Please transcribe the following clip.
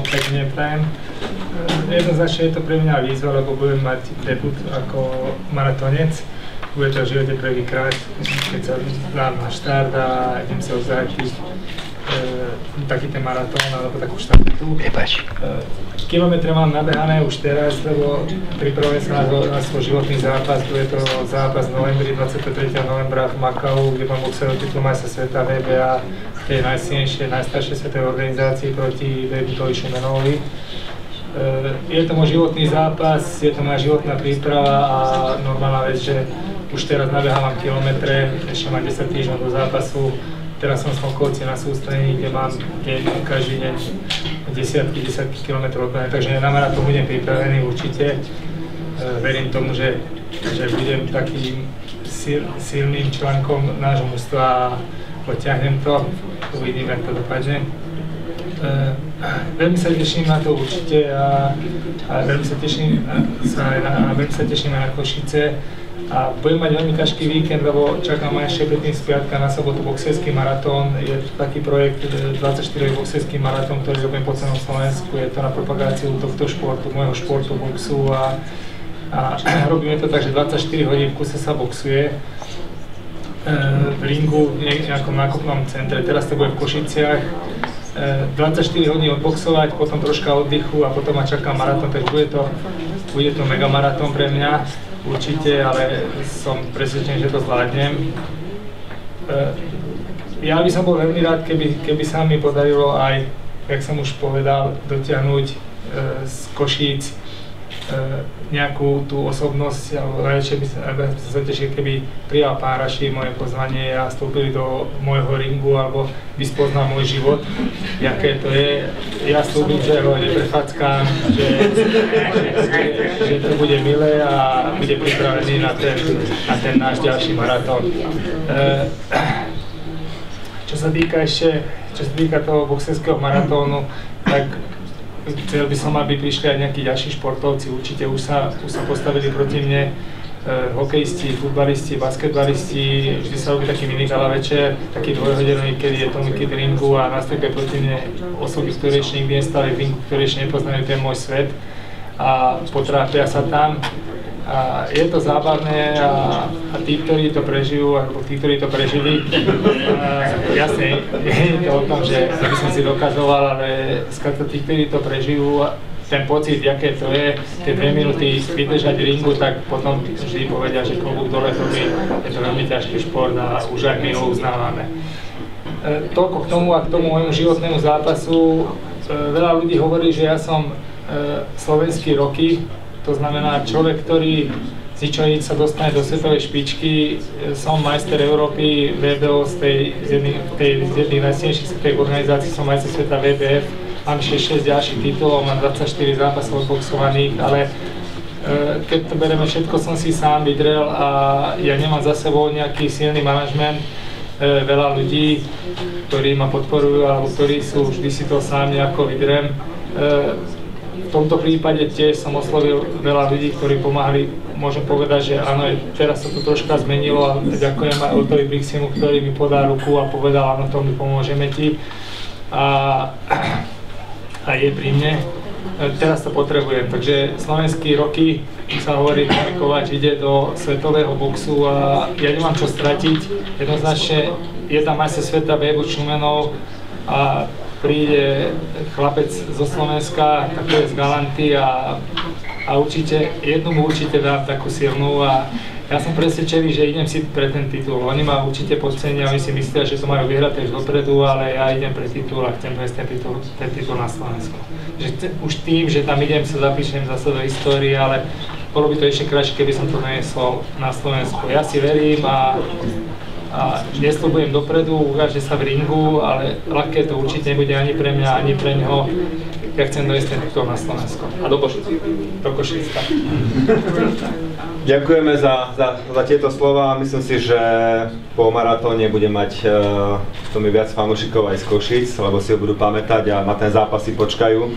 pekne prajem. Jednoznačne je to pre mňa výzva, lebo budem mať debut ako maratónec. Bude to v živote prvýkrát, keď sa dám na štart a idem sa ozajtiť taký ten maratón alebo takú štafetu. Kilometre mám nabehané už teraz, lebo pripravujem sa na svoj životný zápas. Bude to zápas v novembri, 23. novembra v Makau, kde mám boxerov titul majstra sveta VBA, tej najsilnejšej, najstaršej svetovej organizácii proti Davidovi Šumenovi. Je to môj životný zápas, je to moja životná príprava a normálna vec, že už teraz nabehávam kilometre, ešte mám 10 týždňov do zápasu. Teraz som v Smolkovci na sústredení, kde mám každý deň desiatky kilometrov odbehané, takže na maratón budem pripravený určite. Verím tomu, že budem takým silným článkom nášho mužstva a potiahnem to. Uvidím, jak to dopadne. Veľmi sa teším na to určite a veľmi sa teším aj na Košice. A budem mať veľmi ťažký víkend, lebo čakám aj ešte predtým z piatka na sobotu boxerský maratón. Je to taký projekt 24 boxerský maratón, ktorý robím po celom Slovensku. Je to na propagáciu tohto športu, môjho športu, boxu a robíme to tak, že 24 hodín v kuse sa boxuje v ringu v nejakom nákupnom centre. Teraz to bude v Košiciach. 24 hodín odboxovať, potom troška oddychu a potom ma čaká maratón, takže bude to mega maratón pre mňa. Určite, ale som presvedčený, že to zvládnem. Ja by som bol veľmi rád, keby sa mi podarilo aj, jak som už povedal, dotiahnuť z Košíc nejakú tú osobnosť, alebo radšej by sa tešil, keby prijal pán Raši moje pozvanie a vstúpili do môjho ringu, alebo by spoznal môj život, jaké to je. Ja slúbim, že ho neprefackám, že to bude milé a bude pripravený na ten náš ďalší maratón. Čo sa týka toho boxerského maratónu, tak chcel by som, aby prišli aj nejakí ďalší športovci. Určite už sa postavili proti mne hokejisti, futbalisti, basketbalisti. Vždy sa robí taký minigala večer, taký dvojhodinový, kedy je Tommy Kid v ringu a nastúpia proti mne osoby, ktoré ešte nikdy nestali v ringu, ktoré ešte nepoznajú ten môj svet a potrápia sa tam. A je to zábavné a tí, ktorí to prežijú, alebo tí, ktorí to prežili, jasne, je to o tom, že by som si dokazoval, ale skrátka tí, ktorí to prežijú, ten pocit, aké to je, tie 2 minúty vydržať ringu, tak potom vždy povedia, že klobúk dole, je to veľmi ťažký šport a už aj my ho uznávame. Toľko k tomu a k tomu môjmu životnému zápasu. Veľa ľudí hovorí, že ja som slovenský Rocky. To znamená, človek, ktorý z ničoho nič sa dostane do svetovej špičky. Som majster Európy VBO z jedných najsilnejších svetových organizácií, som majster sveta VBF. Mám 6 ďalších titulov, mám 24 zápasov odboxovaných, ale keď to bereme, všetko som si sám vydrel a ja nemám za sebou nejaký silný manažment. Veľa ľudí, ktorí ma podporujú alebo ktorí sú, vždy si to sám nejako vydrem. V tomto prípade tiež som oslovil veľa ľudí, ktorí pomáhali. Môžem povedať, že áno, teraz sa to troška zmenilo a ďakujem aj Otovi Briximu, ktorý mi podal ruku a povedal, áno, tomu pomôžeme ti. A je pri mne. Teraz to potrebujem, takže slovenský Rocky, sa hovorí, Tomi Kováč ide do svetového boxu a ja nemám čo stratiť. Jednoznačne je tam majster sveta David Šumenov a príde chlapec zo Slovenska, taký z Galanty a určite, jednu mu určite dám takú silnú a ja som presvedčený, že idem si pre ten titul. Oni ma určite podcenia, oni si myslia, že to majú vyhrať už dopredu, ale ja idem pre titul a chcem dojsť ten titul na Slovensku. Už tým, že tam idem, sa zapíšem zase do histórie, ale bolo by to ešte krajšie, keby som to neniesol na Slovensku. Ja si verím a nesľubujem dopredu, ukáže sa v ringu, ale ľahké to určite nebude ani pre mňa, ani pre ňoho. Ja chcem dojsť ten titul na Slovensko. A do Košic. Do Košic, tak. Ďakujeme za tieto slova. Myslím si, že po maratóne bude mať Tomi viac fanúšikov aj z Košic, lebo si ho budú pamätať a na ten zápas si počkajú.